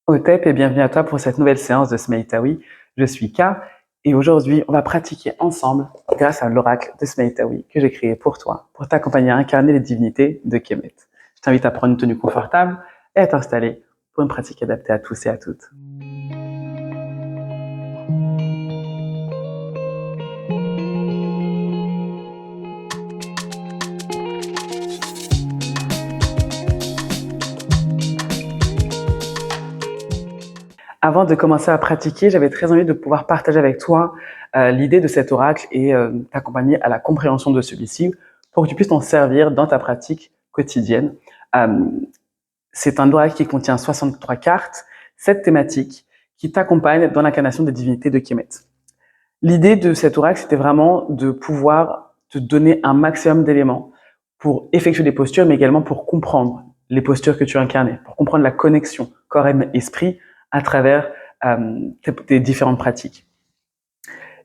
Otep et bienvenue à toi pour cette nouvelle séance de Smeïtaoui. Je suis K et aujourd'hui on va pratiquer ensemble grâce à l'oracle de Smeïtaoui que j'ai créé pour toi, pour t'accompagner à incarner les divinités de Kemet. Je t'invite à prendre une tenue confortable et à t'installer pour une pratique adaptée à tous et à toutes. Avant de commencer à pratiquer, j'avais très envie de pouvoir partager avec toi l'idée de cet oracle et t'accompagner à la compréhension de celui-ci pour que tu puisses t'en servir dans ta pratique quotidienne. Euh, c'est un oracle qui contient 63 cartes, 7 thématiques qui t'accompagnent dans l'incarnation des divinités de Kemet. L'idée de cet oracle, c'était vraiment de pouvoir te donner un maximum d'éléments pour effectuer des postures, mais également pour comprendre les postures que tu incarnais, pour comprendre la connexion corps et esprit à travers tes différentes pratiques.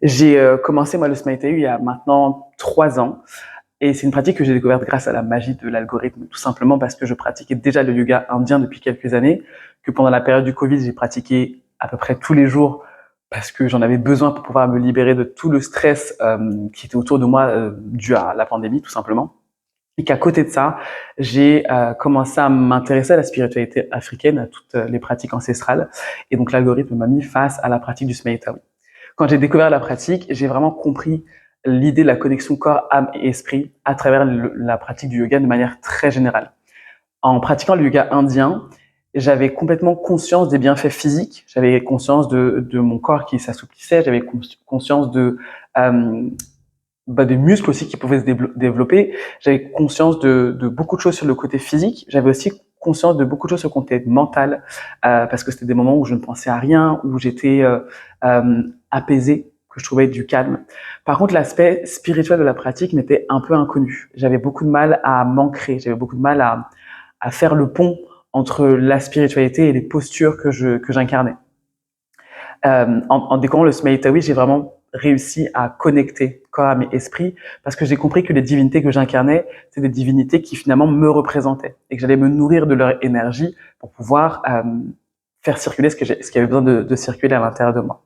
J'ai commencé moi le Smeïtaoui il y a maintenant 3 ans et c'est une pratique que j'ai découverte grâce à la magie de l'algorithme, tout simplement parce que je pratiquais déjà le yoga indien depuis quelques années, que pendant la période du Covid, j'ai pratiqué à peu près tous les jours parce que j'en avais besoin pour pouvoir me libérer de tout le stress qui était autour de moi dû à la pandémie, tout simplement. Et qu'à côté de ça, j'ai commencé à m'intéresser à la spiritualité africaine, à toutes les pratiques ancestrales. Et donc l'algorithme m'a mis face à la pratique du Smeïtaoui. Quand j'ai découvert la pratique, j'ai vraiment compris l'idée de la connexion corps, âme et esprit à travers la pratique du yoga de manière très générale. En pratiquant le yoga indien, j'avais complètement conscience des bienfaits physiques, j'avais conscience de mon corps qui s'assouplissait, j'avais conscience des muscles aussi qui pouvaient se développer, j'avais conscience de beaucoup de choses sur le côté physique, j'avais aussi conscience de beaucoup de choses sur le côté mental, parce que c'était des moments où je ne pensais à rien, où j'étais apaisé, que je trouvais du calme. Par contre, l'aspect spirituel de la pratique m'était un peu inconnu. J'avais beaucoup de mal à m'ancrer, j'avais beaucoup de mal à faire le pont entre la spiritualité et les postures que j'incarnais. En découvrant le Smeïtaoui, j'ai vraiment réussi à connecter corps, âme et esprit parce que j'ai compris que les divinités que j'incarnais, c'est des divinités qui finalement me représentaient et que j'allais me nourrir de leur énergie pour pouvoir faire circuler ce qui avait besoin de circuler à l'intérieur de moi.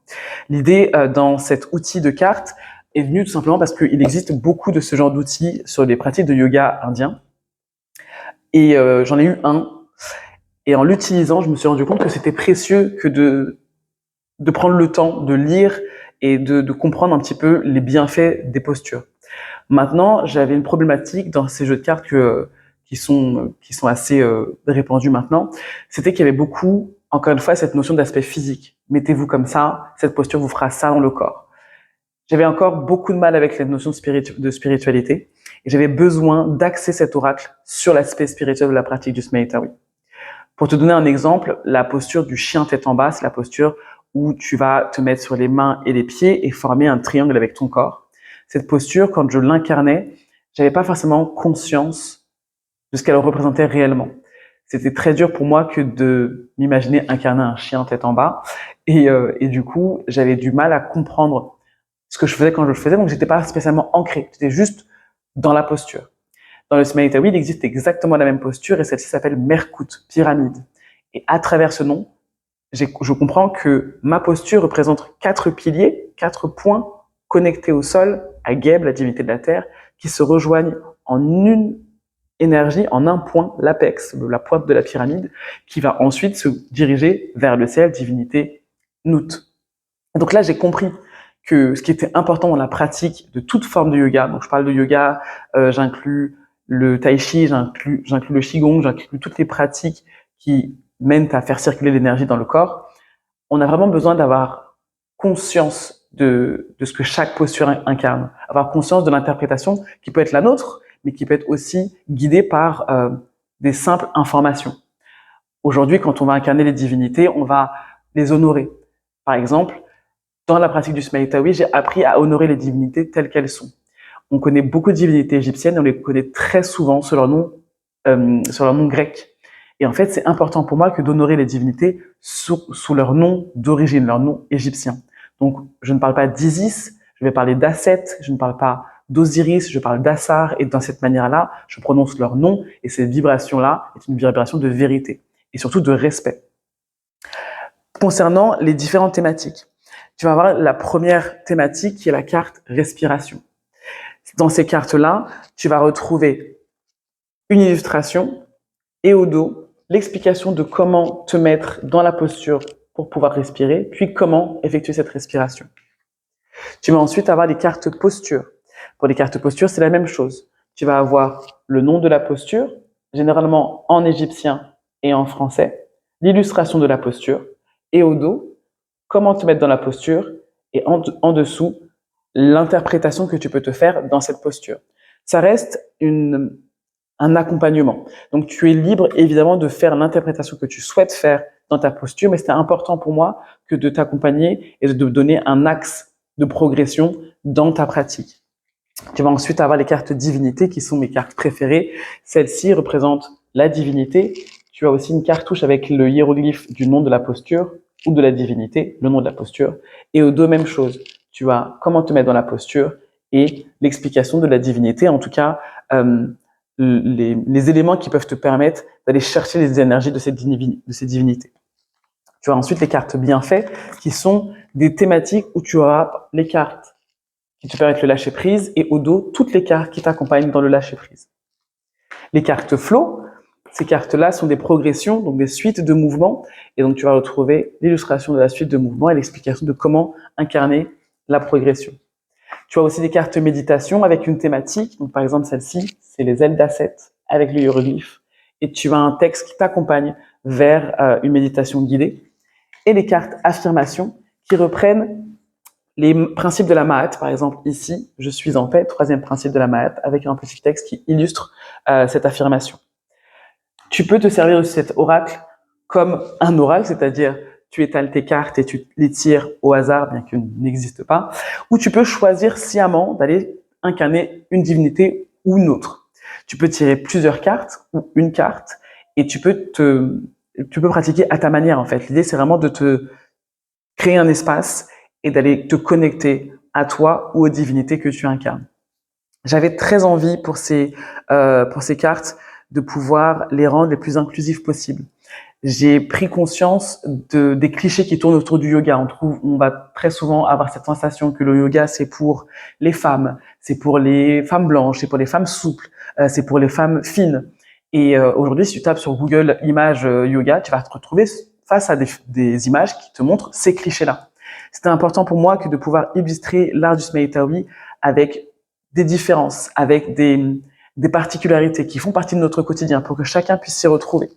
L'idée dans cet outil de carte est venue tout simplement parce qu'il existe beaucoup de ce genre d'outils sur les pratiques de yoga indien et j'en ai eu un et en l'utilisant, je me suis rendu compte que c'était précieux que de prendre le temps de lire et de comprendre un petit peu les bienfaits des postures. Maintenant, j'avais une problématique dans ces jeux de cartes qui sont assez répandus maintenant, c'était qu'il y avait beaucoup, encore une fois, cette notion d'aspect physique. Mettez-vous comme ça, cette posture vous fera ça dans le corps. J'avais encore beaucoup de mal avec les notions de spiritualité et j'avais besoin d'axer cet oracle sur l'aspect spirituel de la pratique du Smeïtaoui. Pour te donner un exemple, la posture du chien tête en bas, c'est la posture où tu vas te mettre sur les mains et les pieds et former un triangle avec ton corps. Cette posture, quand je l'incarnais, j'avais pas forcément conscience de ce qu'elle représentait réellement. C'était très dur pour moi que de m'imaginer incarner un chien tête en bas et du coup, j'avais du mal à comprendre ce que je faisais quand je le faisais, donc j'étais pas spécialement ancré, j'étais juste dans la posture. Dans le Smeïtaoui, il existe exactement la même posture et celle-ci s'appelle Merkut, pyramide. Et à travers ce nom, je comprends que ma posture représente 4 piliers, 4 points connectés au sol, à Geb, la divinité de la terre, qui se rejoignent en une énergie, en un point, l'apex, la pointe de la pyramide, qui va ensuite se diriger vers le ciel, divinité Nut. Donc là, j'ai compris que ce qui était important dans la pratique de toute forme de yoga, donc je parle de yoga, j'inclus le tai chi, j'inclus le qigong, j'inclus toutes les pratiques qui mènent à faire circuler l'énergie dans le corps. On a vraiment besoin d'avoir conscience de ce que chaque posture incarne, avoir conscience de l'interprétation qui peut être la nôtre, mais qui peut être aussi guidée par des simples informations. Aujourd'hui, quand on va incarner les divinités, on va les honorer. Par exemple, dans la pratique du Smeïtaoui, j'ai appris à honorer les divinités telles qu'elles sont. On connaît beaucoup de divinités égyptiennes, on les connaît très souvent sur leur nom grec. Et en fait, c'est important pour moi que d'honorer les divinités sous leur nom d'origine, leur nom égyptien. Donc, je ne parle pas d'Isis, je vais parler d'Asset, je ne parle pas d'Osiris, je parle d'Assar, et dans cette manière-là, je prononce leur nom, et cette vibration-là est une vibration de vérité, et surtout de respect. Concernant les différentes thématiques, tu vas avoir la première thématique qui est la carte respiration. Dans ces cartes-là, tu vas retrouver une illustration et au dos, l'explication de comment te mettre dans la posture pour pouvoir respirer, puis comment effectuer cette respiration. Tu vas ensuite avoir les cartes posture. Pour les cartes posture, c'est la même chose. Tu vas avoir le nom de la posture, généralement en égyptien et en français, l'illustration de la posture, et au dos, comment te mettre dans la posture, et en dessous, l'interprétation que tu peux te faire dans cette posture. Ça reste un accompagnement. Donc, tu es libre, évidemment, de faire l'interprétation que tu souhaites faire dans ta posture, mais c'était important pour moi que de t'accompagner et de te donner un axe de progression dans ta pratique. Tu vas ensuite avoir les cartes divinité qui sont mes cartes préférées. Celles-ci représentent la divinité. Tu as aussi une cartouche avec le hiéroglyphe du nom de la posture ou de la divinité, le nom de la posture. Et aux deux, même chose. Tu as comment te mettre dans la posture et l'explication de la divinité. En tout cas, les éléments qui peuvent te permettre d'aller chercher les énergies de ces divinités. Tu as ensuite les cartes bienfaits qui sont des thématiques où tu auras les cartes qui te permettent le lâcher prise et au dos, toutes les cartes qui t'accompagnent dans le lâcher prise. Les cartes flow, ces cartes-là sont des progressions, donc des suites de mouvements et donc tu vas retrouver l'illustration de la suite de mouvements et l'explication de comment incarner la progression. Tu as aussi des cartes méditation avec une thématique. Donc, par exemple, celle-ci, c'est les ailes d'Asset avec le hiéroglyphe. Et tu as un texte qui t'accompagne vers une méditation guidée. Et les cartes affirmation qui reprennent les principes de la Mahat. Par exemple, ici, je suis en paix, troisième principe de la Mahat, avec un petit texte qui illustre cette affirmation. Tu peux te servir de cet oracle comme un oracle, c'est-à-dire tu étales tes cartes et tu les tires au hasard, bien qu'elles n'existent pas, ou tu peux choisir sciemment d'aller incarner une divinité ou une autre. Tu peux tirer plusieurs cartes ou une carte et tu peux pratiquer à ta manière en fait. L'idée c'est vraiment de te créer un espace et d'aller te connecter à toi ou aux divinités que tu incarnes. J'avais très envie pour ces cartes de pouvoir les rendre les plus inclusives possibles. J'ai pris conscience des clichés qui tournent autour du yoga. On va très souvent avoir cette sensation que le yoga c'est pour les femmes, c'est pour les femmes blanches, c'est pour les femmes souples, c'est pour les femmes fines. Et aujourd'hui, si tu tapes sur Google images yoga, tu vas te retrouver face à des images qui te montrent ces clichés-là. C'était important pour moi que de pouvoir illustrer l'art du Smeïtaoui avec des différences, avec des particularités qui font partie de notre quotidien pour que chacun puisse s'y retrouver.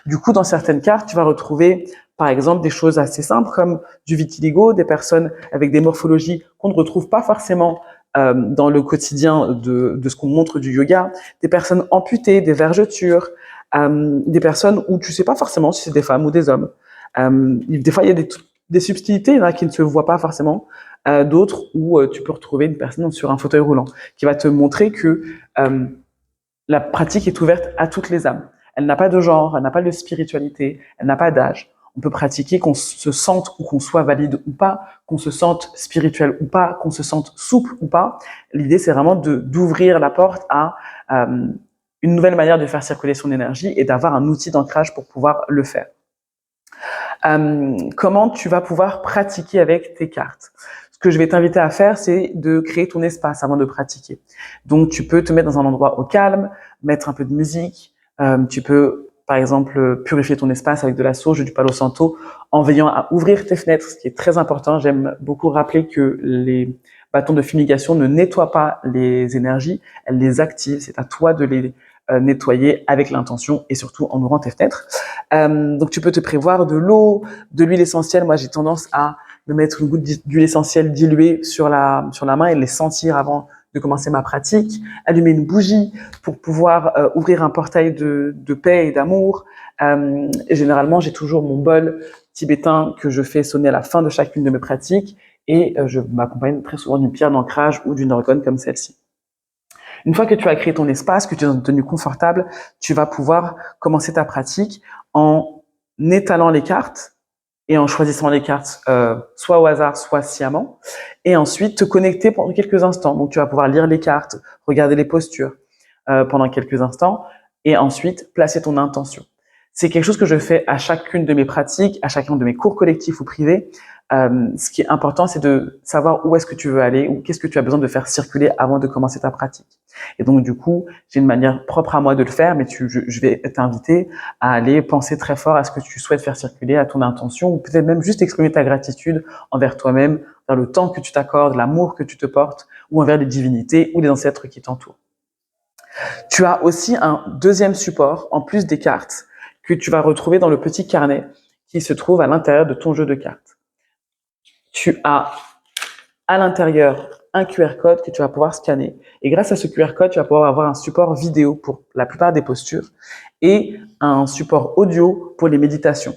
Du coup, dans certaines cartes, tu vas retrouver, par exemple, des choses assez simples comme du vitiligo, des personnes avec des morphologies qu'on ne retrouve pas forcément dans le quotidien de ce qu'on montre du yoga, des personnes amputées, des vergetures, des personnes où tu sais pas forcément si c'est des femmes ou des hommes. Des fois, il y a des subtilités là, qui ne se voient pas forcément, d'autres où tu peux retrouver une personne sur un fauteuil roulant qui va te montrer que la pratique est ouverte à toutes les âmes. Elle n'a pas de genre, elle n'a pas de spiritualité, elle n'a pas d'âge. On peut pratiquer qu'on se sente ou qu'on soit valide ou pas, qu'on se sente spirituel ou pas, qu'on se sente souple ou pas. L'idée, c'est vraiment d'ouvrir la porte à une nouvelle manière de faire circuler son énergie et d'avoir un outil d'ancrage pour pouvoir le faire. Comment tu vas pouvoir pratiquer avec tes cartes? Ce que je vais t'inviter à faire, c'est de créer ton espace avant de pratiquer. Donc, tu peux te mettre dans un endroit au calme, mettre un peu de musique. Tu peux, par exemple, purifier ton espace avec de la sauge, du palo santo, en veillant à ouvrir tes fenêtres, ce qui est très important. J'aime beaucoup rappeler que les bâtons de fumigation ne nettoient pas les énergies, elles les activent. C'est à toi de les nettoyer avec l'intention et surtout en ouvrant tes fenêtres. Donc, tu peux te prévoir de l'eau, de l'huile essentielle. Moi, j'ai tendance à me mettre une goutte d'huile essentielle diluée sur la main et les sentir avant de commencer ma pratique, allumer une bougie pour pouvoir ouvrir un portail de paix et d'amour. Et généralement, j'ai toujours mon bol tibétain que je fais sonner à la fin de chacune de mes pratiques et je m'accompagne très souvent d'une pierre d'ancrage ou d'une orgone comme celle-ci. Une fois que tu as créé ton espace, que tu es dans une tenue confortable, tu vas pouvoir commencer ta pratique en étalant les cartes et en choisissant les cartes soit au hasard, soit sciemment, et ensuite te connecter pendant quelques instants. Donc, tu vas pouvoir lire les cartes, regarder les postures pendant quelques instants, et ensuite placer ton intention. C'est quelque chose que je fais à chacune de mes pratiques, à chacun de mes cours collectifs ou privés. Ce qui est important, c'est de savoir où est-ce que tu veux aller ou qu'est-ce que tu as besoin de faire circuler avant de commencer ta pratique. Et donc, du coup, j'ai une manière propre à moi de le faire, mais je vais t'inviter à aller penser très fort à ce que tu souhaites faire circuler, à ton intention, ou peut-être même juste exprimer ta gratitude envers toi-même, vers le temps que tu t'accordes, l'amour que tu te portes, ou envers les divinités ou les ancêtres qui t'entourent. Tu as aussi un deuxième support, en plus des cartes, que tu vas retrouver dans le petit carnet qui se trouve à l'intérieur de ton jeu de cartes. Tu as à l'intérieur un QR code que tu vas pouvoir scanner. Et grâce à ce QR code, tu vas pouvoir avoir un support vidéo pour la plupart des postures et un support audio pour les méditations.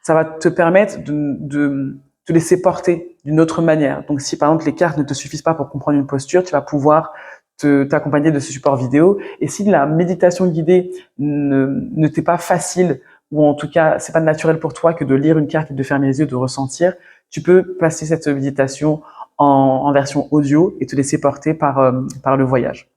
Ça va te permettre de te laisser porter d'une autre manière. Donc, si par exemple les cartes ne te suffisent pas pour comprendre une posture, tu vas pouvoir t'accompagner de ce support vidéo. Et si la méditation guidée ne t'est pas facile, ou en tout cas, c'est pas naturel pour toi que de lire une carte et de fermer les yeux, de ressentir, tu peux passer cette méditation en version audio et te laisser porter par le voyage.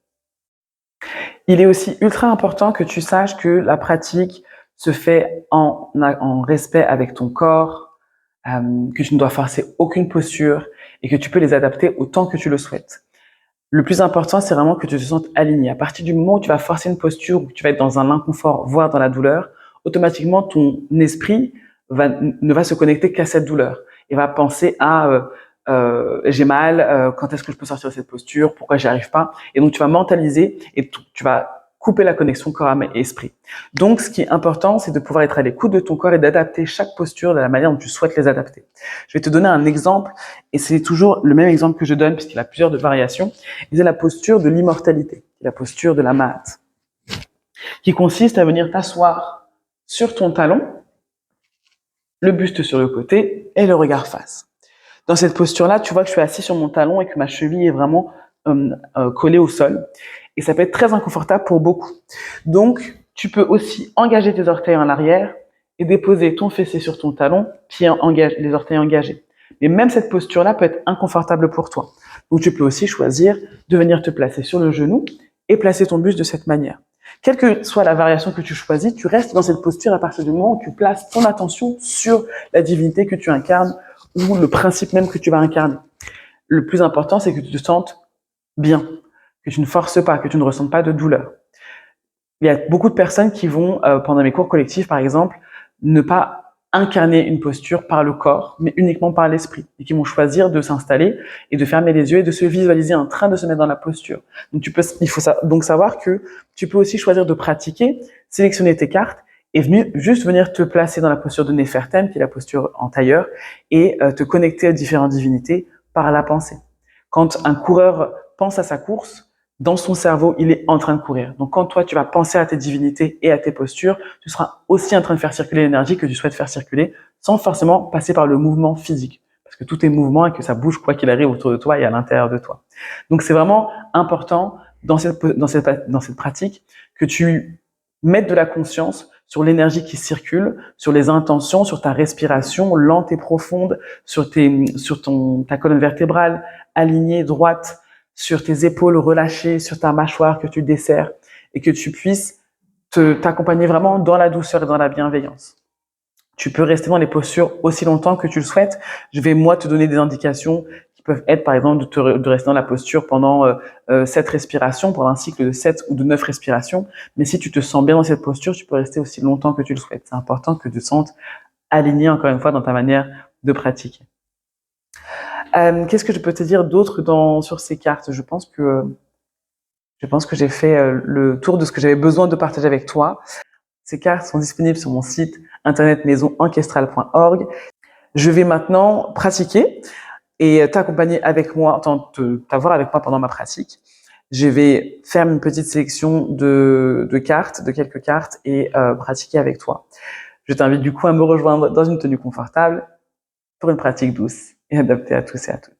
Il est aussi ultra important que tu saches que la pratique se fait en respect avec ton corps, que tu ne dois forcer aucune posture et que tu peux les adapter autant que tu le souhaites. Le plus important, c'est vraiment que tu te sentes aligné. À partir du moment où tu vas forcer une posture, où tu vas être dans un inconfort, voire dans la douleur, automatiquement, ton esprit ne va se connecter qu'à cette douleur. Il va penser à j'ai mal, quand est-ce que je peux sortir de cette posture, pourquoi j'y arrive pas. Et donc, tu vas mentaliser et tu vas couper la connexion corps âme et esprit. Donc, ce qui est important, c'est de pouvoir être à l'écoute de ton corps et d'adapter chaque posture de la manière dont tu souhaites les adapter. Je vais te donner un exemple, et c'est toujours le même exemple que je donne, puisqu'il a plusieurs variations. C'est la posture de l'immortalité, la posture de la Mahat, qui consiste à venir t'asseoir sur ton talon, le buste sur le côté et le regard face. Dans cette posture-là, tu vois que je suis assis sur mon talon et que ma cheville est vraiment collée au sol. Et ça peut être très inconfortable pour beaucoup. Donc, tu peux aussi engager tes orteils en arrière et déposer ton fessier sur ton talon, les orteils engagés. Mais même cette posture-là peut être inconfortable pour toi. Donc, tu peux aussi choisir de venir te placer sur le genou et placer ton buste de cette manière. Quelle que soit la variation que tu choisis, tu restes dans cette posture à partir du moment où tu places ton attention sur la divinité que tu incarnes ou le principe même que tu vas incarner. Le plus important, c'est que tu te sentes bien, que tu ne forces pas, que tu ne ressentes pas de douleur. Il y a beaucoup de personnes qui vont, pendant mes cours collectifs par exemple, ne pas incarner une posture par le corps, mais uniquement par l'esprit, et qui vont choisir de s'installer et de fermer les yeux et de se visualiser en train de se mettre dans la posture. Donc il faut donc savoir que tu peux aussi choisir de pratiquer, sélectionner tes cartes et juste venir te placer dans la posture de Néfertèm, qui est la posture en tailleur, et te connecter aux différentes divinités par la pensée. Quand un coureur pense à sa course, dans son cerveau, il est en train de courir. Donc, quand toi, tu vas penser à tes divinités et à tes postures, tu seras aussi en train de faire circuler l'énergie que tu souhaites faire circuler, sans forcément passer par le mouvement physique. Parce que tout est mouvement et que ça bouge quoi qu'il arrive autour de toi et à l'intérieur de toi. Donc, c'est vraiment important dans cette pratique que tu mettes de la conscience sur l'énergie qui circule, sur les intentions, sur ta respiration lente et profonde, sur ta colonne vertébrale alignée, droite, sur tes épaules relâchées, sur ta mâchoire que tu desserres et que tu puisses t'accompagner vraiment dans la douceur et dans la bienveillance. Tu peux rester dans les postures aussi longtemps que tu le souhaites. Je vais moi te donner des indications qui peuvent être par exemple de rester dans la posture pendant 7 respirations, pendant un cycle de 7 ou de 9 respirations. Mais si tu te sens bien dans cette posture, tu peux rester aussi longtemps que tu le souhaites. C'est important que tu te sentes aligné encore une fois dans ta manière de pratiquer. Qu'est-ce que je peux te dire d'autre sur ces cartes? Je pense que j'ai fait le tour de ce que j'avais besoin de partager avec toi. Ces cartes sont disponibles sur mon site internet maisonancestral.org. Je vais maintenant pratiquer et t'accompagner avec moi, t'avoir avec moi pendant ma pratique. Je vais faire une petite sélection de cartes, de quelques cartes et pratiquer avec toi. Je t'invite du coup à me rejoindre dans une tenue confortable pour une pratique douce et adaptée à tous et à toutes.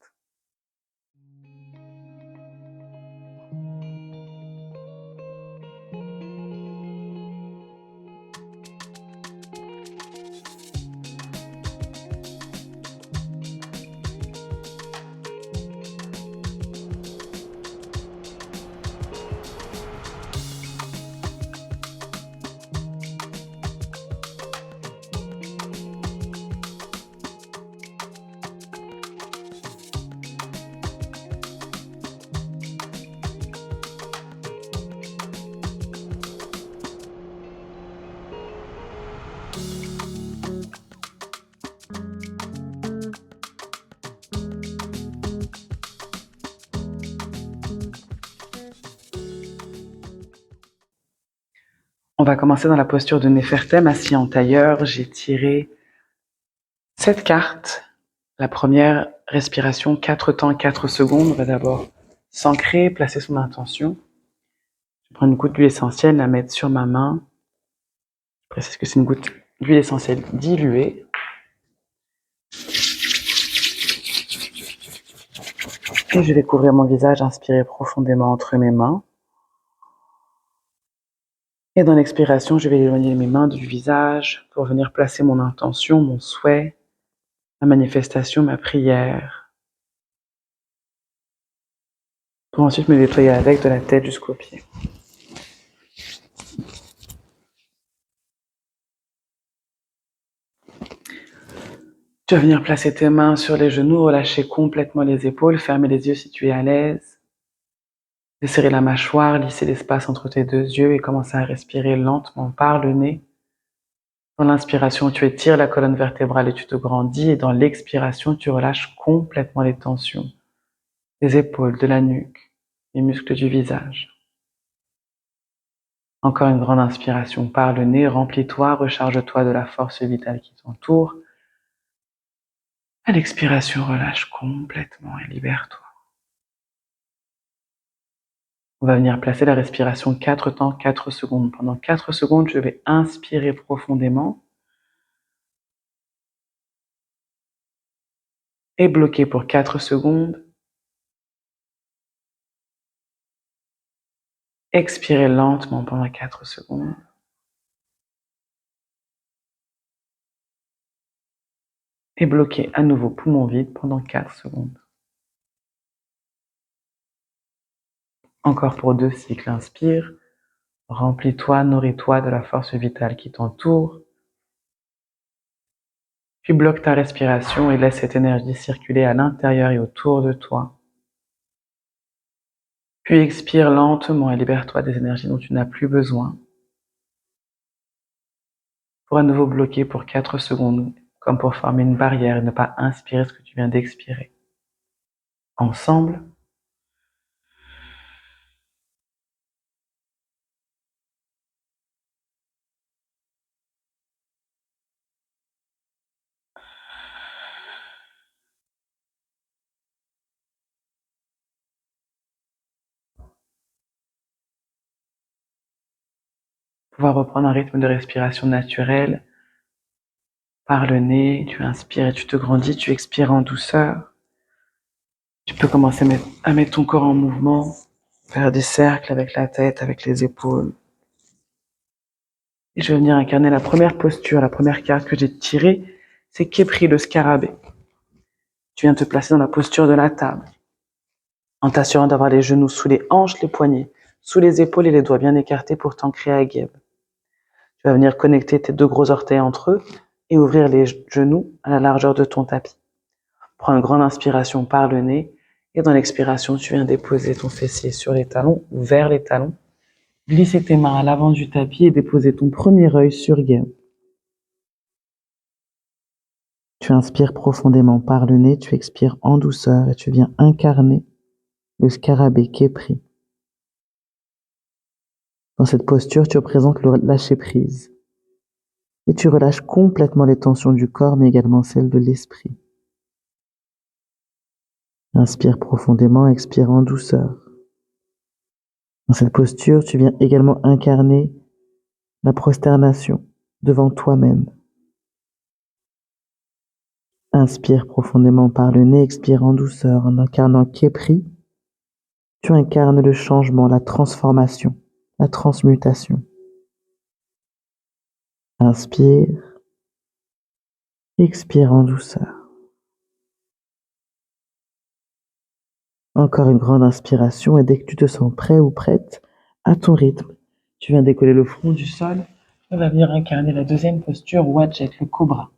On va commencer dans la posture de Néfertem, assis en tailleur. J'ai tiré 7 cartes. La première, respiration, 4 temps, 4 secondes. On va d'abord s'ancrer, placer son intention. Je vais prendre une goutte d'huile essentielle, la mettre sur ma main. Je précise que c'est une goutte d'huile essentielle diluée. Et je vais couvrir mon visage, inspirer profondément entre mes mains. Et dans l'expiration, je vais éloigner mes mains du visage pour venir placer mon intention, mon souhait, ma manifestation, ma prière. Pour ensuite me nettoyer avec de la tête jusqu'aux pieds. Tu vas venir placer tes mains sur les genoux, relâcher complètement les épaules, fermer les yeux si tu es à l'aise. Desserrer la mâchoire, lisser l'espace entre tes deux yeux et commencer à respirer lentement par le nez. Dans l'inspiration, tu étires la colonne vertébrale et tu te grandis. Et dans l'expiration, tu relâches complètement les tensions des épaules, de la nuque, les muscles du visage. Encore une grande inspiration par le nez. Remplis-toi, recharge-toi de la force vitale qui t'entoure. À l'expiration, relâche complètement et libère-toi. On va venir placer la respiration 4 temps, 4 secondes. Pendant 4 secondes, je vais inspirer profondément et bloquer pour 4 secondes. Expirer lentement pendant 4 secondes. Et bloquer à nouveau poumon vide pendant 4 secondes. Encore pour 2 cycles, inspire. Remplis-toi, nourris-toi de la force vitale qui t'entoure. Puis bloque ta respiration et laisse cette énergie circuler à l'intérieur et autour de toi. Puis expire lentement et libère-toi des énergies dont tu n'as plus besoin. Pour à nouveau bloquer pour 4 secondes, comme pour former une barrière et ne pas inspirer ce que tu viens d'expirer. Ensemble. Pouvoir reprendre un rythme de respiration naturel. Par le nez, tu inspires et tu te grandis, tu expires en douceur. Tu peux commencer à mettre ton corps en mouvement, faire des cercles avec la tête, avec les épaules. Et je vais venir incarner la première posture, la première carte que j'ai tirée, c'est Khepri, le scarabée. Tu viens te placer dans la posture de la table, en t'assurant d'avoir les genoux sous les hanches, les poignets, sous les épaules et les doigts bien écartés pour t'ancrer à Geb. Tu vas venir connecter tes 2 gros orteils entre eux et ouvrir les genoux à la largeur de ton tapis. Prends une grande inspiration par le nez et dans l'expiration, tu viens déposer ton fessier sur les talons ou vers les talons. Glisser tes mains à l'avant du tapis et déposer ton premier œil sur Geb. Tu inspires profondément par le nez, tu expires en douceur et tu viens incarner le scarabée Khepri. Dans cette posture, tu représentes le lâcher-prise. Et tu relâches complètement les tensions du corps, mais également celles de l'esprit. Inspire profondément, expire en douceur. Dans cette posture, tu viens également incarner la prosternation devant toi-même. Inspire profondément par le nez, expire en douceur. En incarnant Khepri, tu incarnes le changement, la transformation, la transmutation. Inspire, expire en douceur. Encore une grande inspiration et dès que tu te sens prêt ou prête, à ton rythme, tu viens décoller le front du sol. Tu vas venir incarner la deuxième posture, Wadjet, le cobra.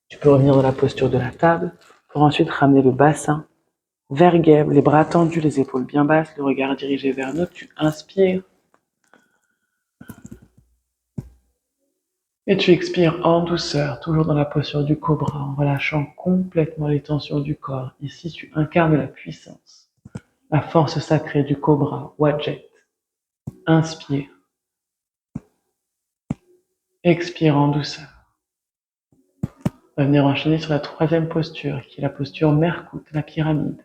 Tu peux revenir dans la posture de la table pour ensuite ramener le bassin vers Geb, les bras tendus, les épaules bien basses, le regard dirigé vers nous. Tu inspires et tu expires en douceur, toujours dans la posture du cobra, en relâchant complètement les tensions du corps. Ici, tu incarnes la puissance, la force sacrée du cobra, Wadjet. Inspire. Expire en douceur. On va venir enchaîner sur la troisième posture, qui est la posture Merkout, la pyramide.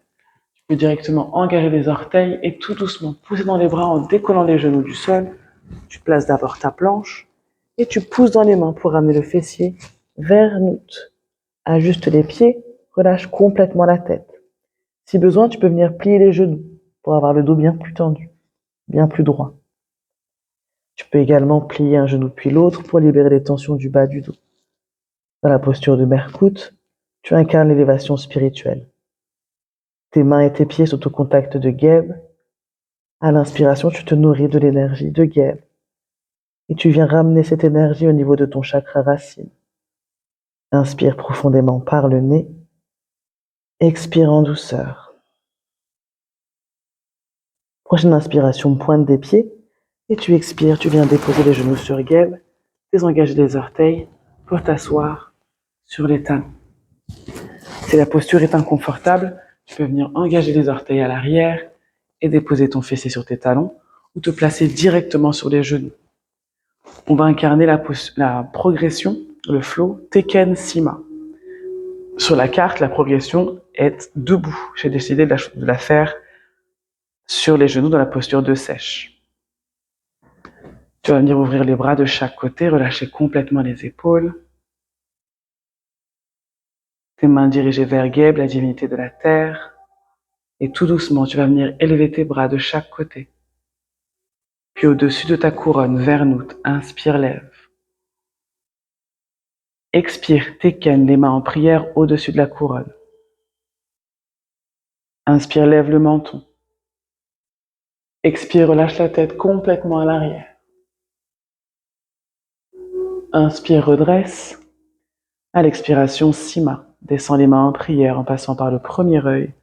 Tu peux directement engager les orteils et tout doucement pousser dans les bras en décollant les genoux du sol. Tu places d'abord ta planche et tu pousses dans les mains pour ramener le fessier vers nous. Ajuste les pieds, relâche complètement la tête. Si besoin, tu peux venir plier les genoux pour avoir le dos bien plus tendu, bien plus droit. Tu peux également plier un genou puis l'autre pour libérer les tensions du bas du dos. Dans la posture de Merkout, tu incarnes l'élévation spirituelle. Tes mains et tes pieds sont au contact de Geb. À l'inspiration, tu te nourris de l'énergie de Geb. Et tu viens ramener cette énergie au niveau de ton chakra racine. Inspire profondément par le nez. Expire en douceur. Prochaine inspiration, pointe des pieds. Et tu expires, tu viens déposer les genoux sur Geb, désengager les orteils pour t'asseoir sur les talons. Si la posture est inconfortable, tu peux venir engager les orteils à l'arrière et déposer ton fessier sur tes talons ou te placer directement sur les genoux. On va incarner la progression, le flow Teken Sima. Sur la carte, la progression est debout. J'ai décidé de la faire sur les genoux dans la posture de sèche. Tu vas venir ouvrir les bras de chaque côté, relâcher complètement les épaules. Tes mains dirigées vers Geb, la divinité de la terre. Et tout doucement, tu vas venir élever tes bras de chaque côté. Puis au-dessus de ta couronne, vers nous, inspire, lève. Expire, Teken, les mains en prière au-dessus de la couronne. Inspire, lève le menton. Expire, relâche la tête complètement à l'arrière. Inspire, redresse. À l'expiration, Sima. Descends les mains en prière en passant par le premier œil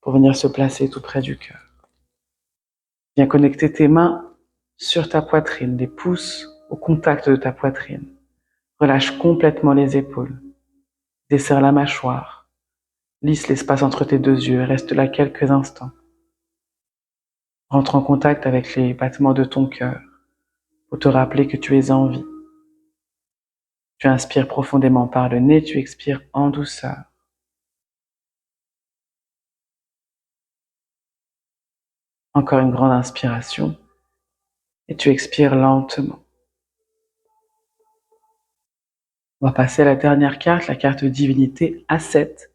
pour venir se placer tout près du cœur. Viens connecter tes mains sur ta poitrine, les pouces au contact de ta poitrine. Relâche complètement les épaules. Desserre la mâchoire. Lisse l'espace entre tes deux yeux et reste là quelques instants. Rentre en contact avec les battements de ton cœur pour te rappeler que tu es en vie. Tu inspires profondément par le nez, tu expires en douceur. Encore une grande inspiration et tu expires lentement. On va passer à la dernière carte, la carte divinité A7,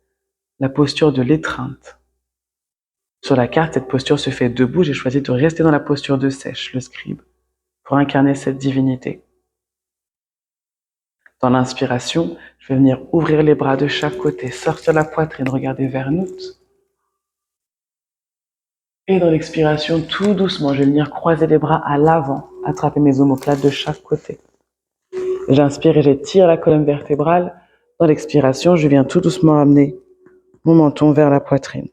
la posture de l'étreinte. Sur la carte, cette posture se fait debout. J'ai choisi de rester dans la posture de sèche, le scribe, pour incarner cette divinité. Dans l'inspiration, je vais venir ouvrir les bras de chaque côté, sortir la poitrine, regarder vers nous. Et dans l'expiration, tout doucement, je vais venir croiser les bras à l'avant, attraper mes omoplates de chaque côté. J'inspire et j'étire la colonne vertébrale. Dans l'expiration, je viens tout doucement amener mon menton vers la poitrine.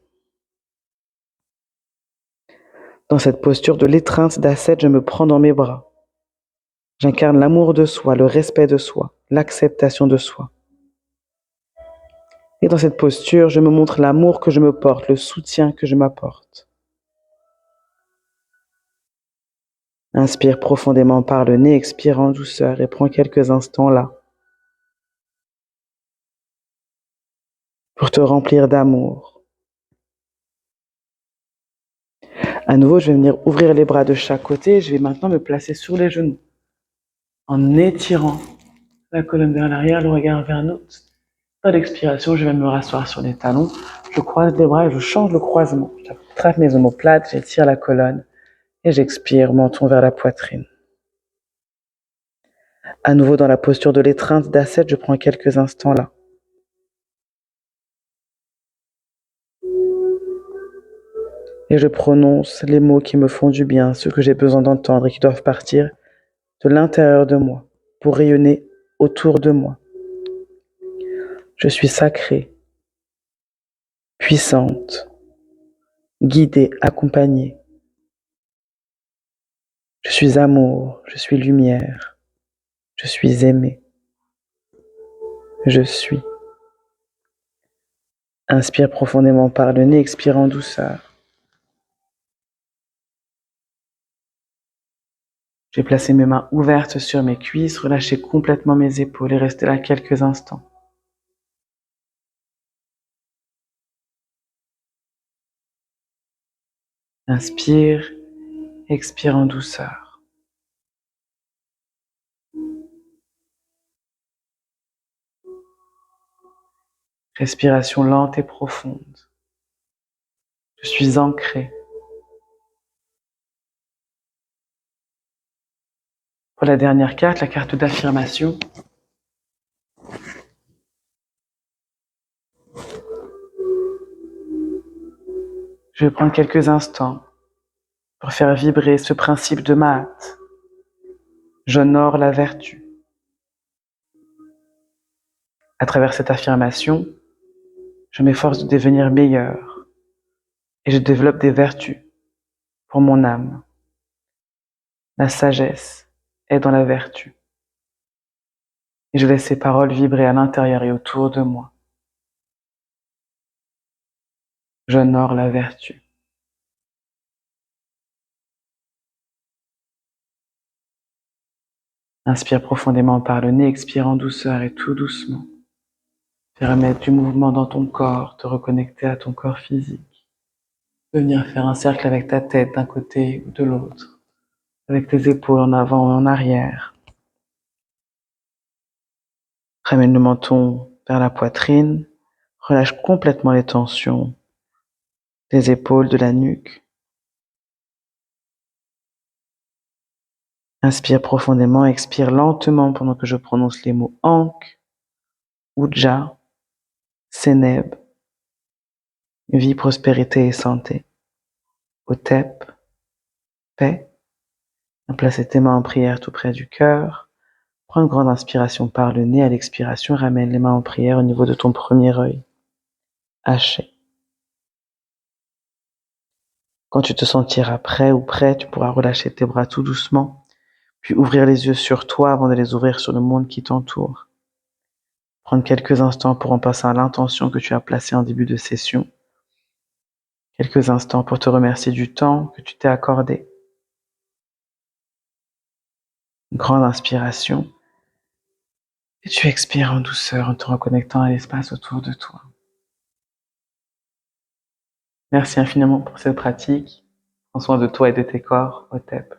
Dans cette posture de l'étreinte d'A7, je me prends dans mes bras. J'incarne l'amour de soi, le respect de soi, l'acceptation de soi. Et dans cette posture, je me montre l'amour que je me porte, le soutien que je m'apporte. Inspire profondément par le nez, expire en douceur et prends quelques instants là pour te remplir d'amour. À nouveau, je vais venir ouvrir les bras de chaque côté. Je vais maintenant me placer sur les genoux en étirant la colonne vers l'arrière, le regard vers nous. À l'expiration, je vais me rasseoir sur les talons. Je croise les bras et je change le croisement. J'attrape mes omoplates, j'étire la colonne et j'expire, menton vers la poitrine. À nouveau dans la posture de l'étreinte d'A7, je prends quelques instants là. Et je prononce les mots qui me font du bien, ceux que j'ai besoin d'entendre et qui doivent partir de l'intérieur de moi pour rayonner autour de moi. Je suis sacrée, puissante, guidée, accompagnée. Je suis amour, je suis lumière, je suis aimée. Je suis. Inspire profondément par le nez, expire en douceur. Je vais placer mes mains ouvertes sur mes cuisses, relâcher complètement mes épaules et rester là quelques instants. Inspire, expire en douceur. Respiration lente et profonde. Je suis ancré. Pour la dernière carte, la carte d'affirmation, je vais prendre quelques instants pour faire vibrer ce principe de Mahat. J'honore la vertu. À travers cette affirmation, je m'efforce de devenir meilleur et je développe des vertus pour mon âme. La sagesse est dans la vertu. Et je laisse ces paroles vibrer à l'intérieur et autour de moi. J'honore la vertu. Inspire profondément par le nez, expire en douceur et tout doucement. Fais remettre du mouvement dans ton corps, te reconnecter à ton corps physique. Venir faire un cercle avec ta tête d'un côté ou de l'autre, avec tes épaules en avant et en arrière. Ramène le menton vers la poitrine, relâche complètement les tensions des épaules, de la nuque. Inspire profondément, expire lentement pendant que je prononce les mots Ankh, Ujja, Seneb, vie, prospérité et santé. Otep, paix. Placez tes mains en prière tout près du cœur. Prends une grande inspiration par le nez. À l'expiration, ramène les mains en prière au niveau de ton premier œil. Haché. Quand tu te sentiras prêt ou prêt, tu pourras relâcher tes bras tout doucement, puis ouvrir les yeux sur toi avant de les ouvrir sur le monde qui t'entoure. Prendre quelques instants pour en passer à l'intention que tu as placée en début de session. Quelques instants pour te remercier du temps que tu t'es accordé. Une grande inspiration. Et tu expires en douceur en te reconnectant à l'espace autour de toi. Merci infiniment pour cette pratique. Prends soin de toi et de tes corps, Otep.